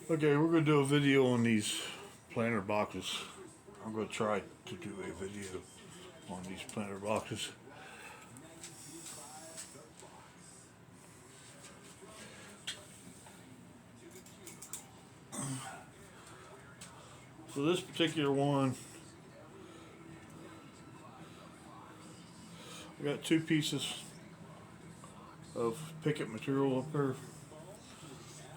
Okay, we're going to do a video on these planter boxes. I'm going to try to do a video on these planter boxes. So this particular one, I got 2 pieces of picket material up there.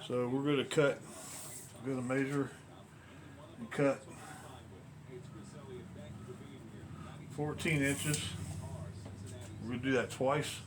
So we're going to measure and cut 14 inches. We're going to do that twice.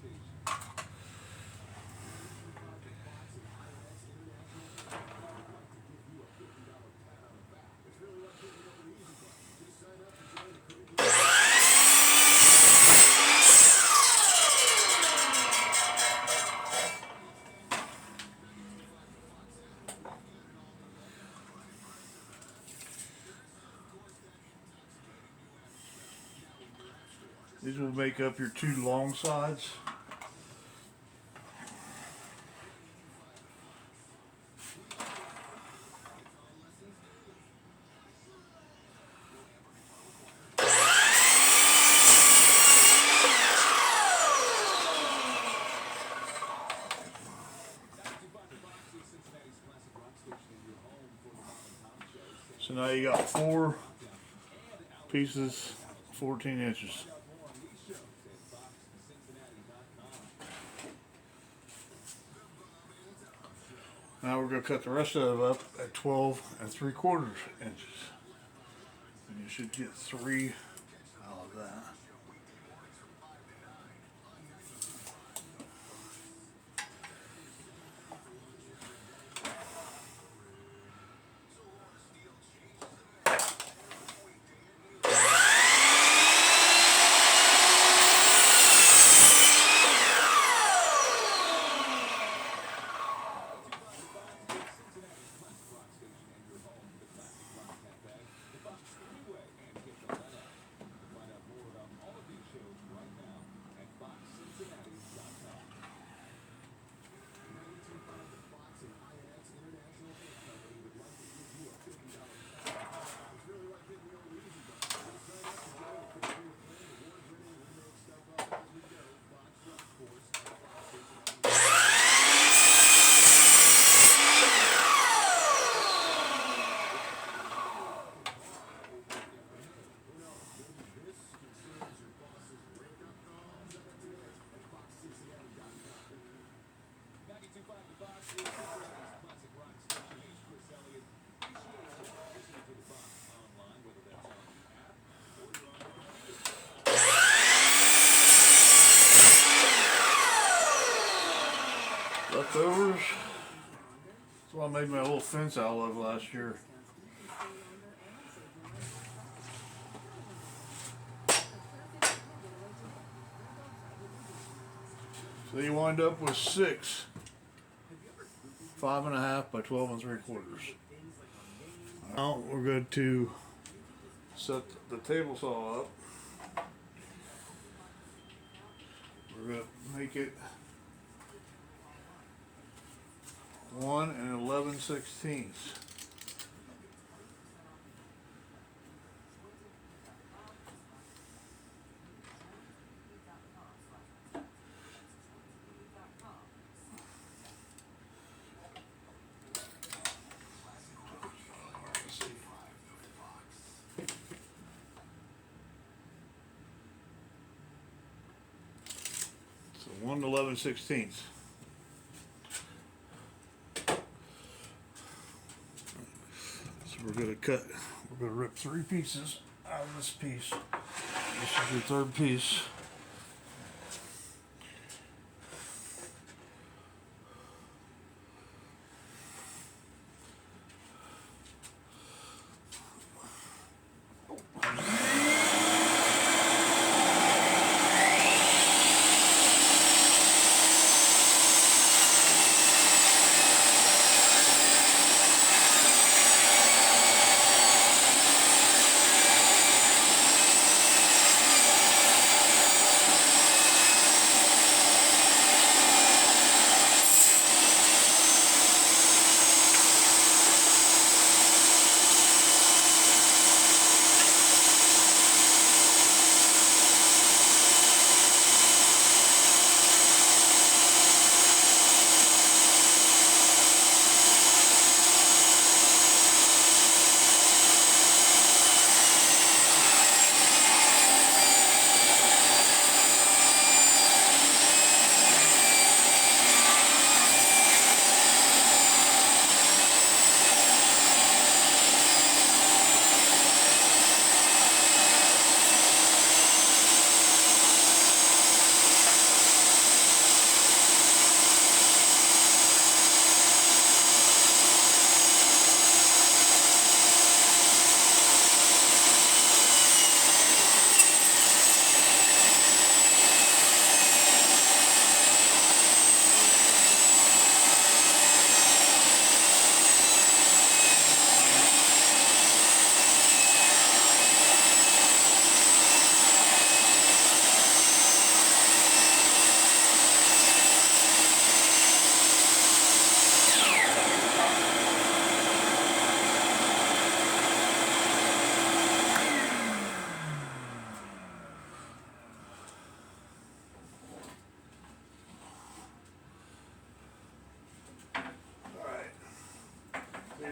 These will make up your 2 long sides. So now you got 4 pieces, 14 inches. Now we're going to cut the rest of it up at 12 3/4 inches. And you should get 3 out of that. Leftovers. That's what I made my little fence out of last year. So you wind up with 6, 5.5 by 12 3/4. Now we're going to set the table saw up. We're going to make it 1 11/16. So 1 11/16. We're going to rip 3 pieces out of this piece. This is your 3rd piece.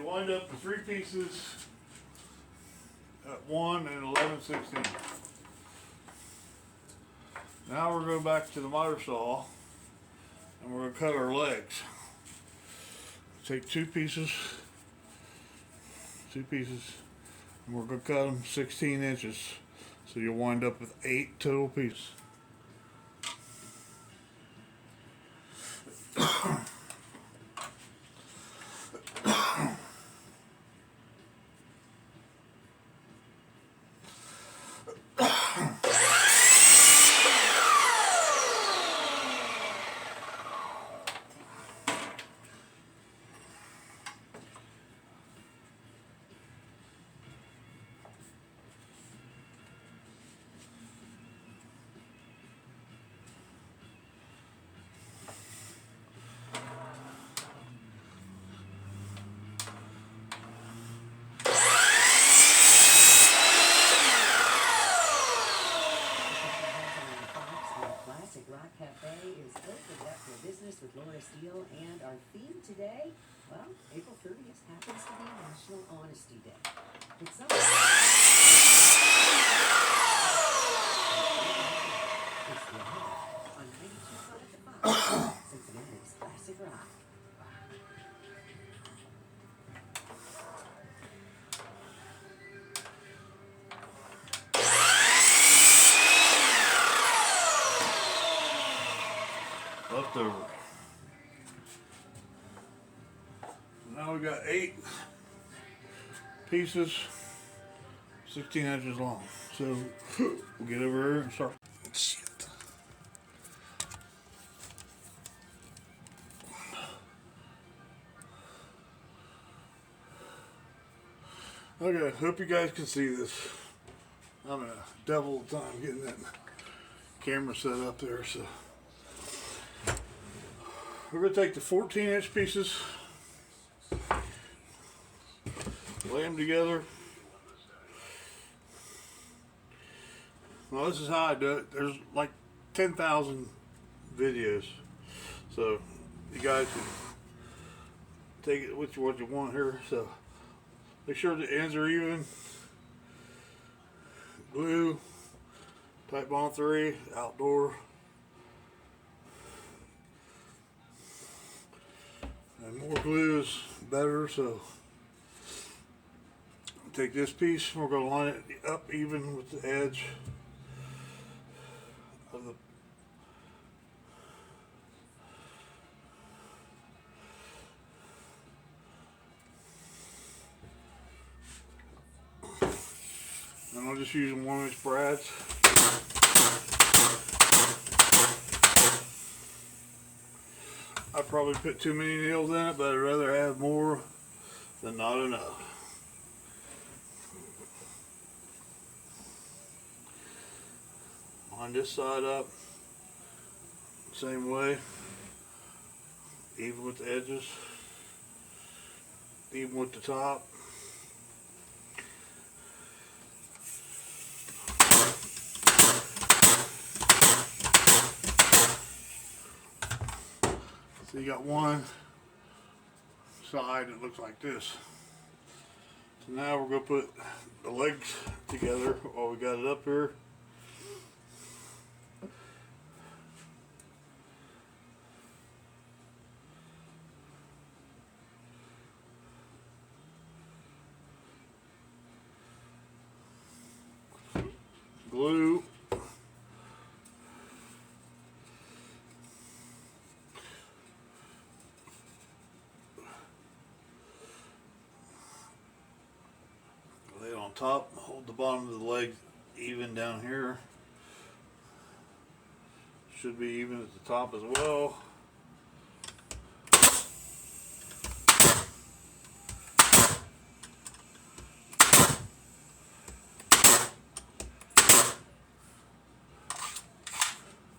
wind up the 3 pieces at 1 and 11/16. Now we're going back to the miter saw and we're going to cut our legs. Take 2 pieces, and we're going to cut them 16 inches. So you'll wind up with 8 total pieces. And our theme today, well, April 30th happens to be National Honesty Day. It's something on 92.5 Cincinnati's Classic Rock. Leftover. Now we got 8 pieces, 16 inches long. So we'll get over here and start. Shit. Okay, hope you guys can see this. I'm in a devil of time getting that camera set up there. So we're going to take the 14-inch pieces, lay them together. Well, this is how I do it. There's like 10,000 videos, so you guys can take it with you what you want here. So make sure the ends are even. Glue, type on 3, outdoor. And more glue is better, so take this piece, we're going to line it up even with the edge of the and I'm just using 1-inch brads. I probably put too many nails in it, but I'd rather have more than not enough. On this side up, same way, even with the edges, even with the top. So you got one side that looks like this. So now we're going to put the legs together while we got it up here. Glue. Lay it on top, hold the bottom of the leg even down here. Should be even at the top as well.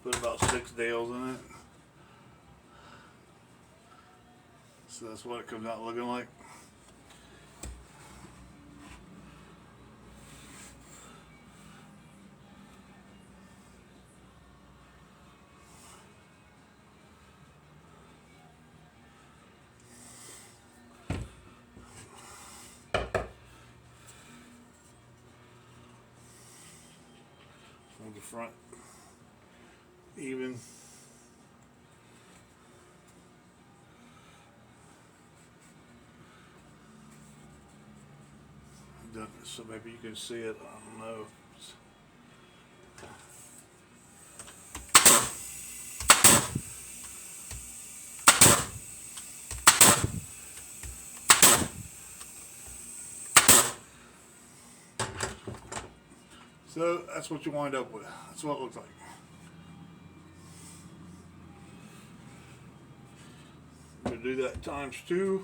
Put about 6 nails in it. So that's what it comes out looking like. front even. So maybe you can see it, I don't know. So that's what you wind up with. That's what it looks like. I'm going to do that times 2.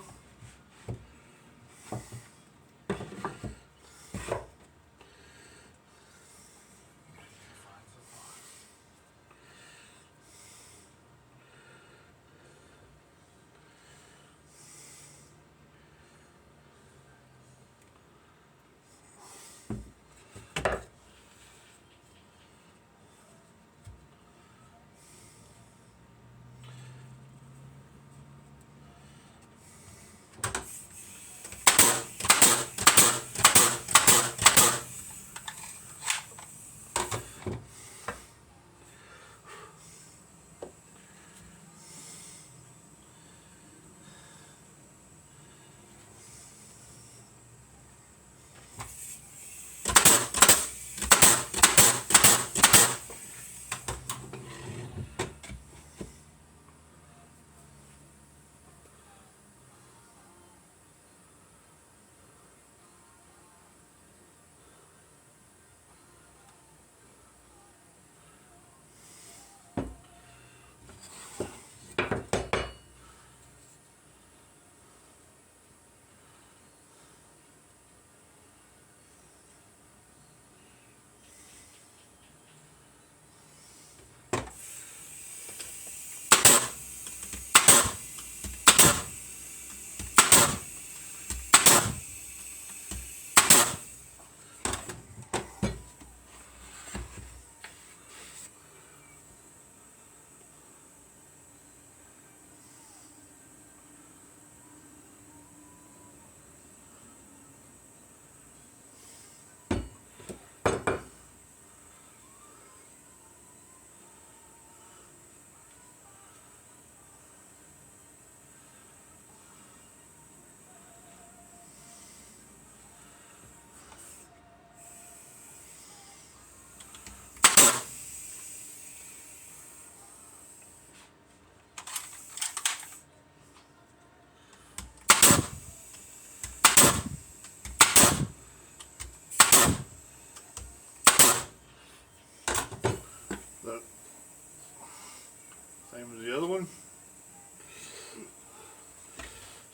Same as the other one.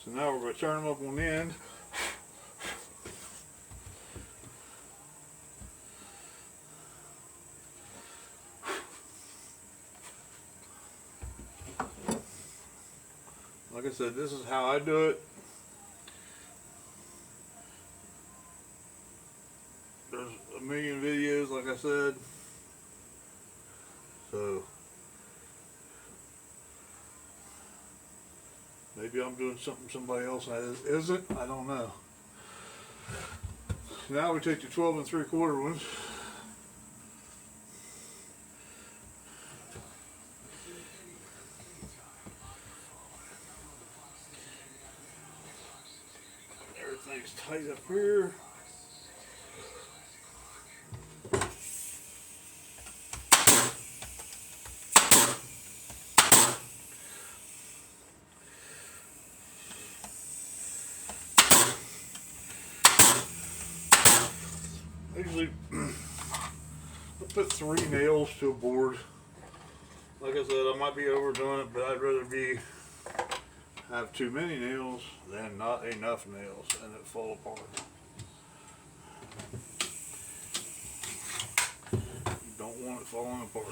So now we're going to turn them up on the end. Like I said, this is how I do it. There's a million videos, like I said. So maybe I'm doing something somebody else isn't. I don't know. Now we take the 12 3/4 ones. Everything's tight up here. Usually I put 3 nails to a board. Like I said, I might be overdoing it, but I'd rather have too many nails than not enough nails and it fall apart. You don't want it falling apart.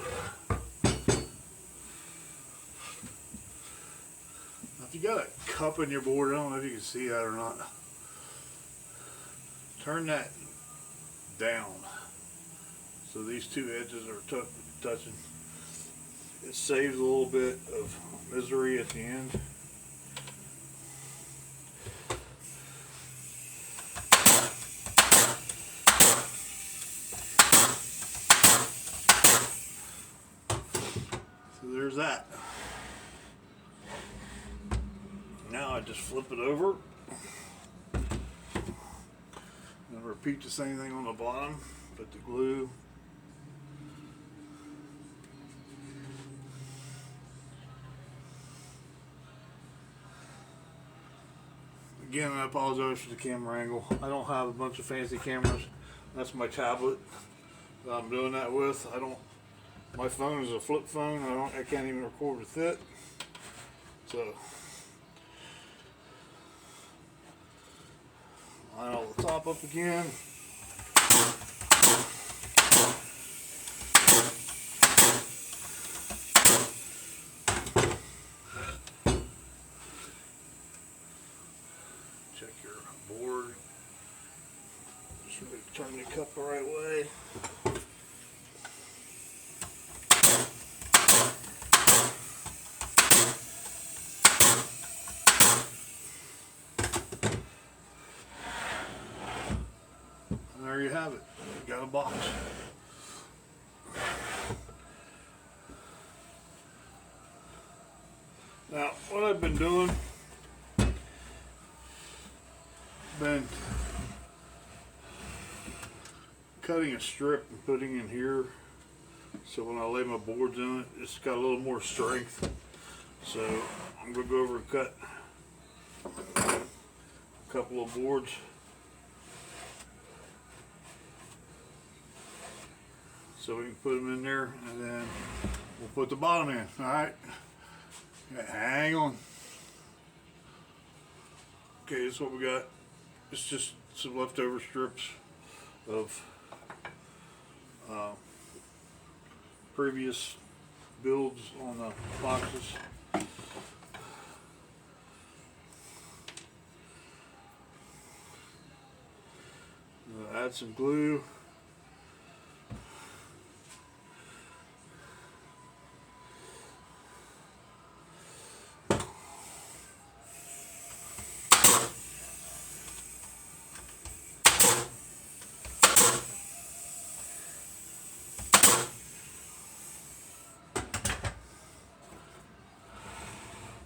Now, if you got a cup in your board, I don't know if you can see that or not. Turn that down so these 2 edges are touching. It saves a little bit of misery at the end. there's that. Now I just flip it over and repeat the same thing on the bottom. Put the glue. Again, I apologize for the camera angle. I don't have a bunch of fancy cameras. That's my tablet that I'm doing that with. My phone is a flip phone. I can't even record with it. So line all the top up again. Check your board. Just really turn the cup the right way. And there you have it. You got a box. Now, what I've been doing, been cutting a strip and putting in here, so when I lay my boards in it, it's got a little more strength. So I'm going to go over and cut a couple of boards. So we can put them in there, and then we'll put the bottom in. Alright, hang on. Okay, this is what we got. It's just some leftover strips of previous builds on the boxes. Add some glue.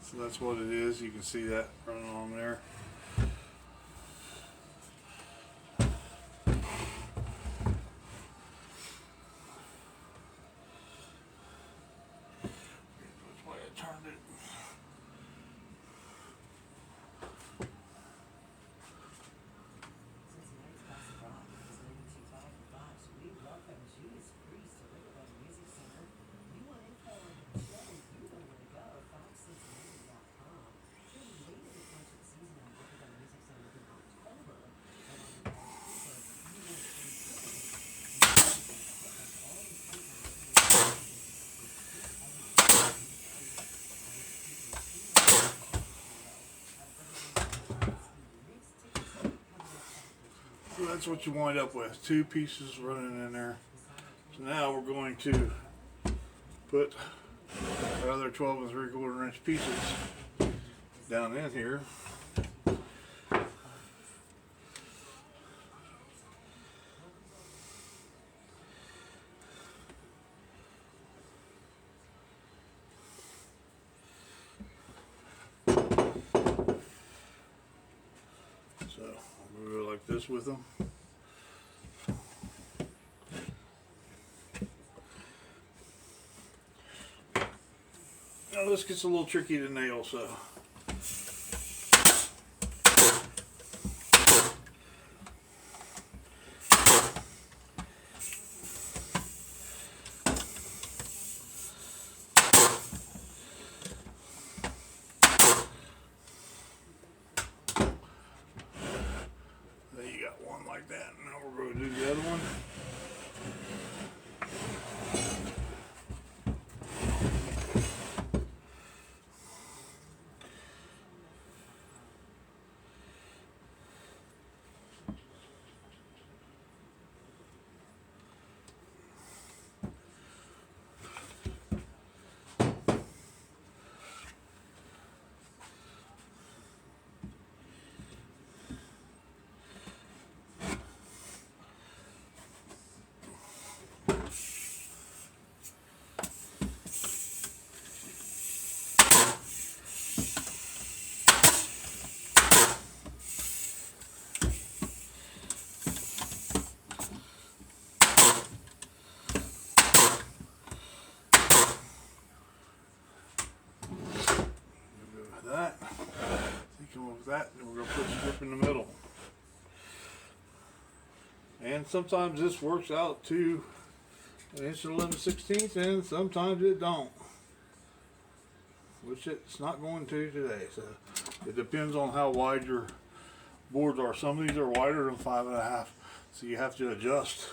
So that's what it is. You can see that running on there. Which way I turned it. So that's what you wind up with, two pieces running in there. So now we're going to put our other 12 3/4 inch pieces down in here. So we'll go like this with them. Now this gets a little tricky to nail, so there you got one like that. Now we're going to do the other one. And sometimes this works out to 1 11/16, and sometimes it don't. Which it's not going to today. So it depends on how wide your boards are. Some of these are wider than 5.5, so you have to adjust.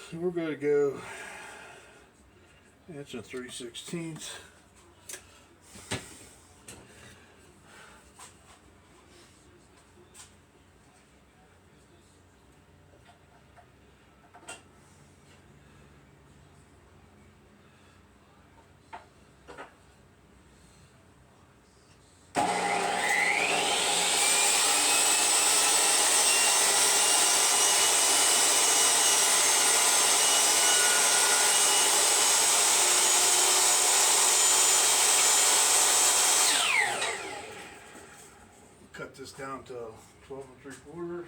So we're going to go 1 3/16. Cut this down to 12 3/4.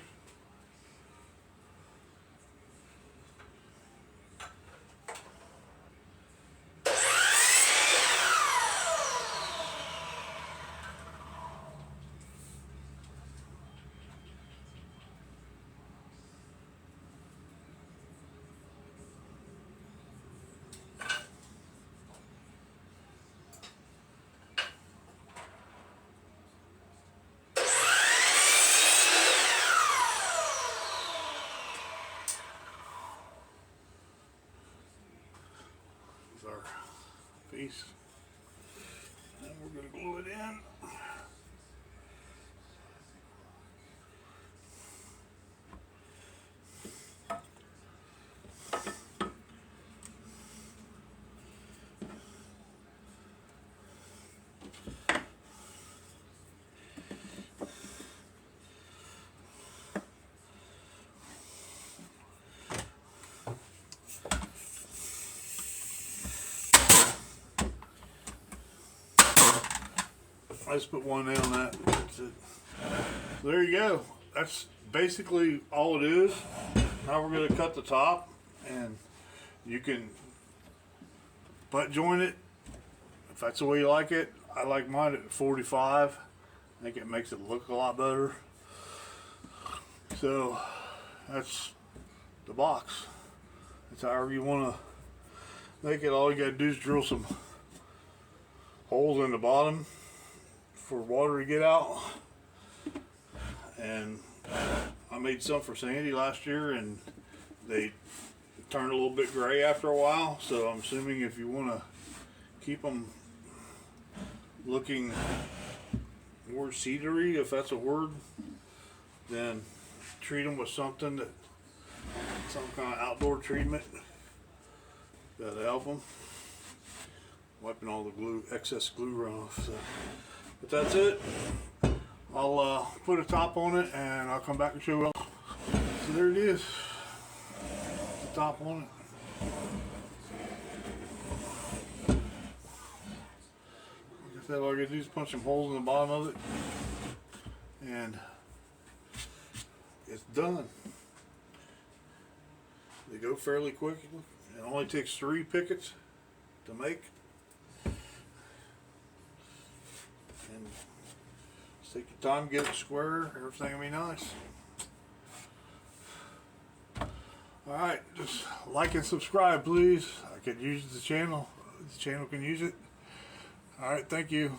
Our piece, and we're going to glue it in. I just put one nail on that. That's it. So there you go. That's basically all it is. Now we're going to cut the top, and you can butt joint it if that's the way you like it. I like mine at 45. I think it makes it look a lot better. So that's the box. It's however you want to make it. All you got to do is drill some holes in the bottom for water to get out. And I made some for Sandy last year, and they turned a little bit gray after a while. So I'm assuming if you want to keep them looking more cedary, if that's a word, then treat them with something that, some kind of outdoor treatment that'll help them. Wiping all the glue, excess glue runoff. So, but that's it. I'll put a top on it, and I'll come back and show you. So there it is. The top on it. Like I said, all I gotta do is punch some holes in the bottom of it, and it's done. They go fairly quick. It only takes 3 pickets to make. And just take your time, get it square, everything will be nice. Alright, just like and subscribe, please. I could use the channel. The channel can use it. Alright, thank you.